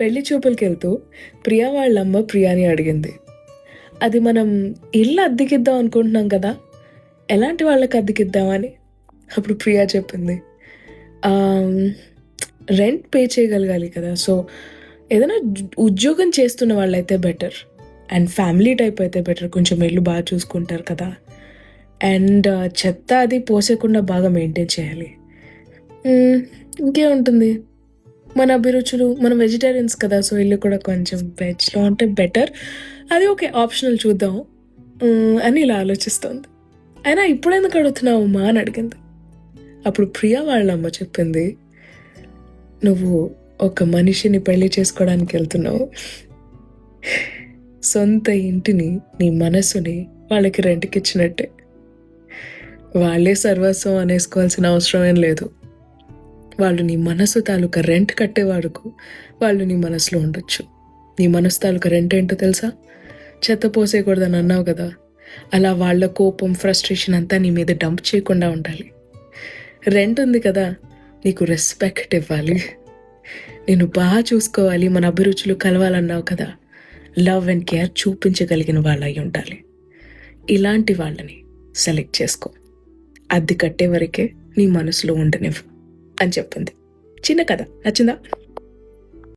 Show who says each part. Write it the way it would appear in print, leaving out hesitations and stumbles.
Speaker 1: పెళ్లి చూపులకి వెళ్తూ ప్రియా వాళ్ళమ్మ ప్రియాని అడిగింది, అది మనం ఇల్లు అద్దెకిద్దాం అనుకుంటున్నాం కదా, ఎలాంటి వాళ్ళకి అద్దెకిద్దామని. అప్పుడు ప్రియా చెప్పింది, "ఆమ్, రెంట్ పే చేయగలగాలి కదా, సో ఏదైనా ఉద్యోగం చేస్తున్న వాళ్ళైతే బెటర్, అండ్ ఫ్యామిలీ టైప్ అయితే బెటర్, కొంచెం ఇల్లు బాగా చూసుకుంటారు కదా, అండ్ చెత్త అది పోసేయకుండా బాగా మెయింటైన్ చేయాలి. మ్మ్, ఇంకేముంటుంది, మన అభిరుచులు, మనం వెజిటేరియన్స్ కదా, సో ఇల్లు కూడా కొంచెం వెజ్లో ఉంటే బెటర్, అది ఓకే ఆప్షనల్ చూద్దాం అని ఇలా ఆలోచిస్తోంది. అయినా ఇప్పుడెందుకు అడుగుతున్నావు మా అని అడిగింది. అప్పుడు ప్రియా వాళ్ళ అమ్మ చెప్పింది, నువ్వు ఒక మనిషిని పెళ్లి చేసుకోవడానికి వెళ్తున్నావు, సొంత ఇంటిని, నీ మనసుని వాళ్ళకి రెంట్కి ఇచ్చినట్టే. వాళ్ళే సర్వస్వం అనేసుకోవాల్సిన అవసరం ఏం లేదు. వాళ్ళు నీ మనసు తాలూకా రెంట్ కట్టే వరకు వాళ్ళు నీ మనసులో ఉండొచ్చు. నీ మనసు తాలూకా రెంట్ ఏంటో తెలుసా? చెత్త పోసేయకూడదని అన్నావు కదా, అలా వాళ్ళ కోపం, ఫ్రస్ట్రేషన్ అంతా నీ మీద డంప్ చేయకుండా ఉండాలి. రెంట్ ఉంది కదా, నీకు రెస్పెక్ట్ ఇవ్వాలి, నేను బాగా చూసుకోవాలి, మన అభిరుచులు కలవాలన్నావు కదా, లవ్ అండ్ కేర్ చూపించగలిగిన వాళ్ళు అయి ఉండాలి. ఇలాంటి వాళ్ళని సెలెక్ట్ చేసుకో, అద్దె కట్టే వరకే నీ మనసులో ఉండనివ్వు అని చెప్పింది. చిన్న కథ నచ్చిందా?